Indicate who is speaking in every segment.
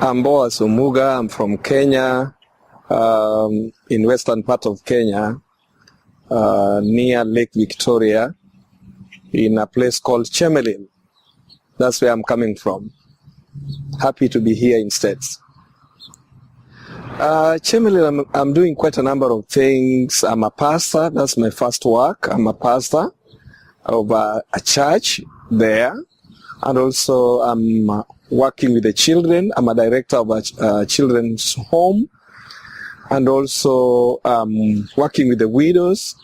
Speaker 1: I'm Boaz Omugah. I'm from Kenya, in western part of Kenya, near Lake Victoria, in a place called Chemelil. That's where I'm coming from. Happy to be here in States. Chemelil, I'm doing quite a number of things. I'm a pastor. That's my first work. I'm a pastor of a church there. And also I'm working with the children. I'm a director of a children's home. And also working with the widows.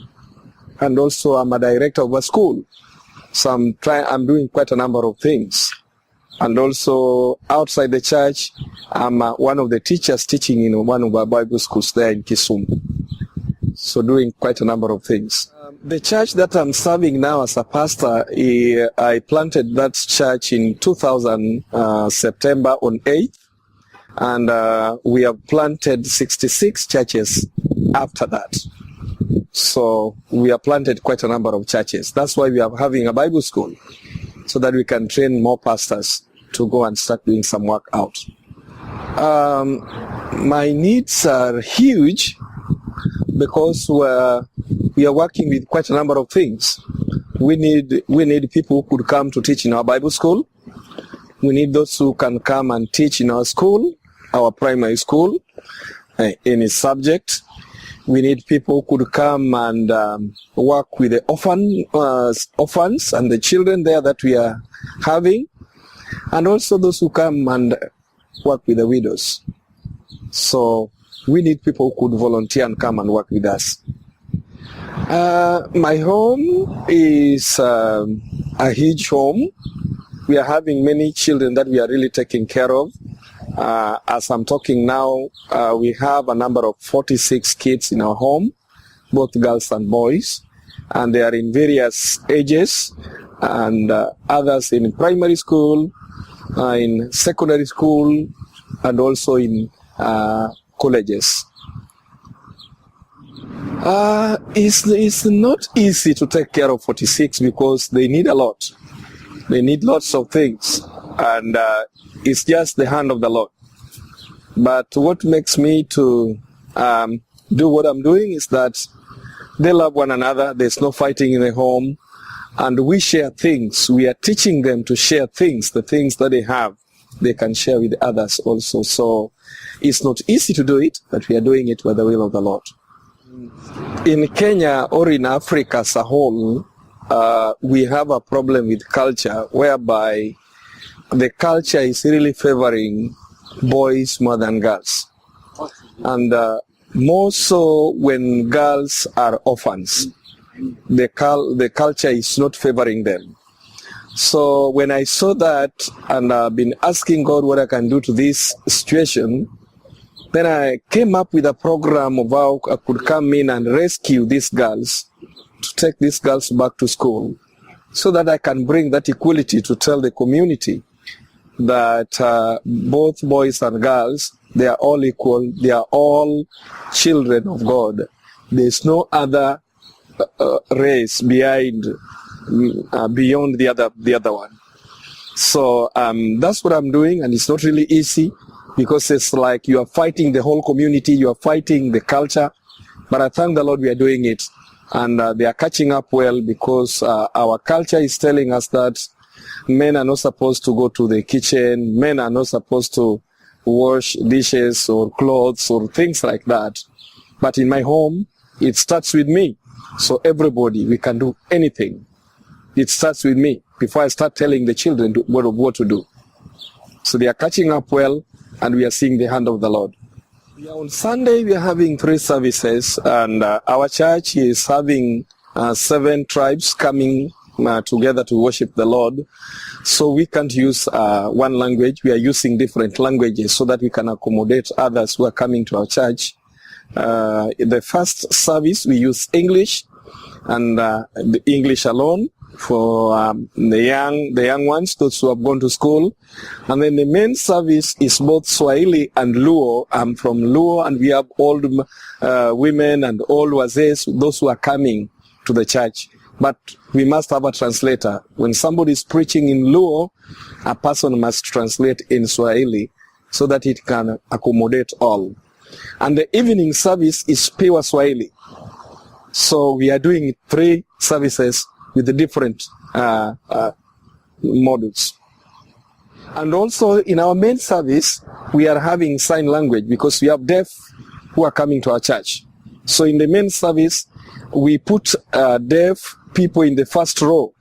Speaker 1: And also I'm a director of a school. So I'm doing quite a number of things. And also outside the church, I'm one of the teachers teaching in one of our Bible schools there in Kisumu. So doing quite a number of things. The church that I'm serving now as a pastor, I planted that church in 2000, September on 8th. And we have planted 66 churches after that. So we have planted quite a number of churches. That's why we are having a Bible school, so that we can train more pastors to go and start doing some work out. My needs are huge because we are working with quite a number of things. We need people who could come to teach in our Bible school. We need those who can come and teach in our school, our primary school, any subject. We need people who could come and work with the orphans and the children there that we are having, and also those who come and work with the widows. So we need people who could volunteer and come and work with us. My home is a huge home. We are having many children that we are really taking care of. As I'm talking now, we have a number of 46 kids in our home, both girls and boys, and they are in various ages, and others in primary school, in secondary school, and also in colleges. It's not easy to take care of 46 because they need a lot. They need lots of things, and it's just the hand of the Lord. But what makes me to do what I'm doing is that they love one another. There's no fighting in the home, and we share things. We are teaching them to share things. The things that they have, they can share with others also. So it's not easy to do it, but we are doing it by the will of the Lord. In Kenya or in Africa as a whole, we have a problem with culture whereby the culture is really favoring boys more than girls. And more so when girls are orphans. The culture is not favoring them. So when I saw that, and I've been asking God what I can do to this situation, then I came up with a program of how I could come in and rescue these girls, to take these girls back to school, so that I can bring that equality to tell the community that both boys and girls, they are all equal, they are all children of God. There's no other race beyond the other one. So that's what I'm doing, and it's not really easy because it's like you are fighting the whole community, you are fighting the culture. But I thank the Lord we are doing it, and they are catching up well because our culture is telling us that men are not supposed to go to the kitchen, men are not supposed to wash dishes or clothes or things like that. But in my home, it starts with me. So everybody, we can do anything. It starts with me before I start telling the children what to do. So they are catching up well, and we are seeing the hand of the Lord. On Sunday, we are having 3 services, and our church is having 7 tribes coming together to worship the Lord. So we can't use one language. We are using different languages so that we can accommodate others who are coming to our church. In the first service, we use English, and the English alone for the young ones, those who have gone to school. And then the main service is both Swahili and Luo. I'm from Luo, and we have old women and old wazes, those who are coming to the church. But we must have a translator. When somebody is preaching in Luo, a person must translate in Swahili so that it can accommodate all. And the evening service is pure Swahili. So we are doing 3 services with the different modules. And also in our main service, we are having sign language because we have deaf who are coming to our church. So in the main service, we put deaf people in the first row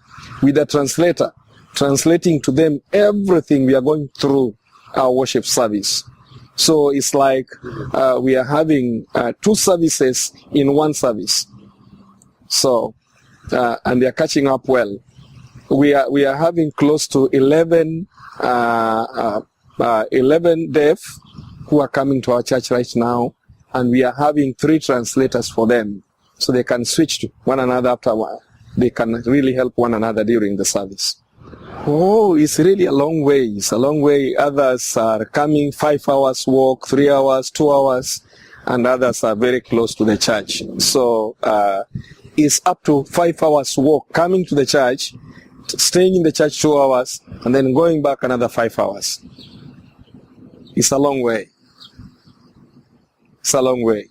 Speaker 1: with a translator, translating to them everything we are going through our worship service. So it's like we are having 2 services in one service. So, and they are catching up well. We are having close to 11 deaf who are coming to our church right now, and we are having 3 translators for them, so they can switch to one another after a while. They can really help one another during the service. Oh, it's really a long way. It's a long way. Others are coming 5 hours walk, 3 hours, 2 hours, and others are very close to the church. So it's up to 5 hours walk coming to the church, staying in the church 2 hours, and then going back another 5 hours. It's a long way. It's a long way.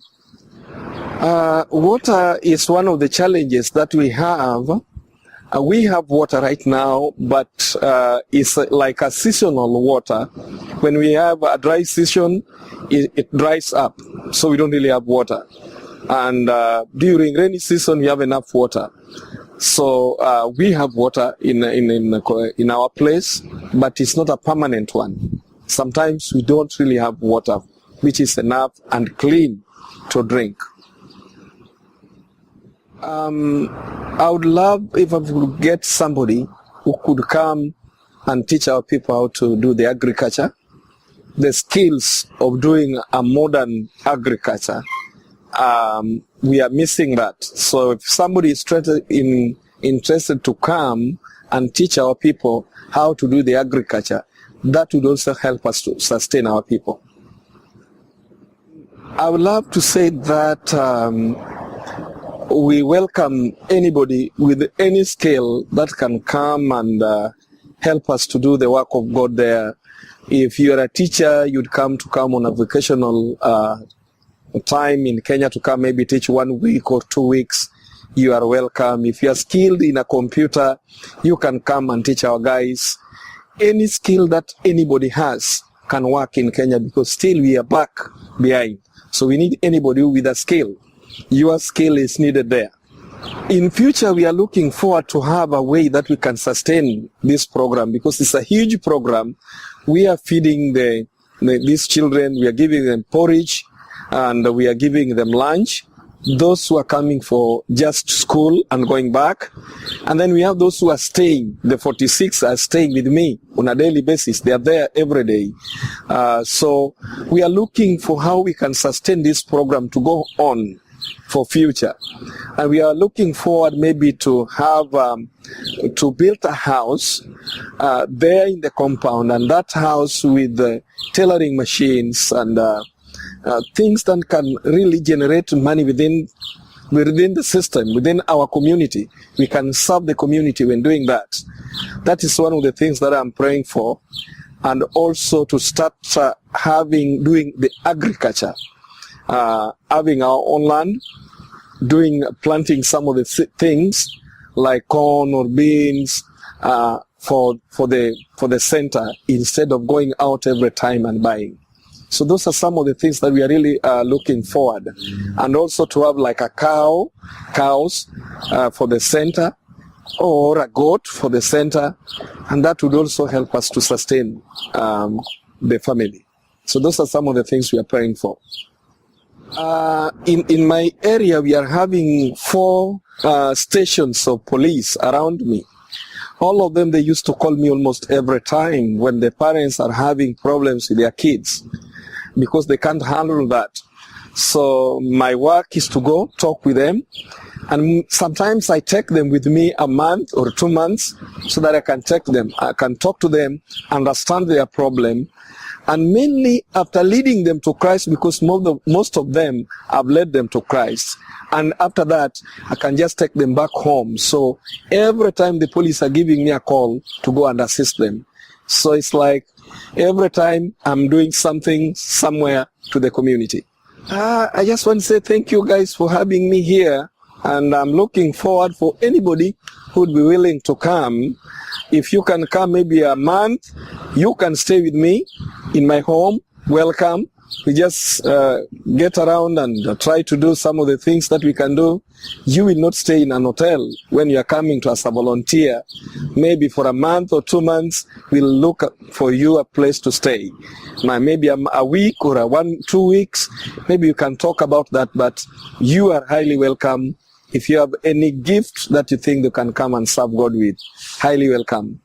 Speaker 1: Water is one of the challenges that we have. We have water right now, but it's like a seasonal water. When we have a dry season, it dries up, so we don't really have water. And during rainy season, we have enough water. So we have water in our place, but it's not a permanent one. Sometimes we don't really have water, which is enough and clean to drink. I would love if I could get somebody who could come and teach our people how to do the agriculture, the skills of doing a modern agriculture. We are missing that. So if somebody is interested to come and teach our people how to do the agriculture, that would also help us to sustain our people. I would love to say that we welcome anybody with any skill that can come and help us to do the work of God there. If you are a teacher, you'd come on a vocational time in Kenya to come maybe teach 1 week or 2 weeks. You are welcome. If you are skilled in a computer, you can come and teach our guys. Any skill that anybody has can work in Kenya, because still we are back behind. So we need anybody with a skill. Your skill is needed there. In future, we are looking forward to have a way that we can sustain this program, because it's a huge program. We are feeding these children. We are giving them porridge, and we are giving them lunch. Those who are coming for just school and going back. And then we have those who are staying. The 46 are staying with me on a daily basis. They are there every day. So we are looking for how we can sustain this program to go on for future. And we are looking forward maybe to have, to build a house there in the compound, and that house with tailoring machines and things that can really generate money within the system, within our community. We can serve the community when doing that. That is one of the things that I'm praying for. And also to start doing the agriculture, having our own land, planting some of the things like corn or beans for the center, instead of going out every time and buying. So those are some of the things that we are really looking forward. And also to have like cows for the center, or a goat for the center, and that would also help us to sustain the family. So those are some of the things we are praying for. In my area, we are having 4 stations of police around me. All of them, they used to call me almost every time when the parents are having problems with their kids, because they can't handle that. So my work is to go talk with them, and sometimes I take them with me a month or 2 months so that I can take them. I can talk to them, understand their problem, and mainly after leading them to Christ, because most of them have led them to Christ. And after that, I can just take them back home. So every time the police are giving me a call to go and assist them, So it's like every time I'm doing something somewhere to the community. I just want to say thank you guys for having me here, and I'm looking forward for anybody who'd be willing to come. If you can come maybe a month, you can stay with me in my home. Welcome. We just get around and try to do some of the things that we can do. You will not stay in an hotel when you are coming to as a volunteer. Maybe for a month or 2 months, we'll look for you a place to stay. Maybe a week or 1-2 weeks, maybe you can talk about that, but you are highly welcome. If you have any gift that you think you can come and serve God with, highly welcome.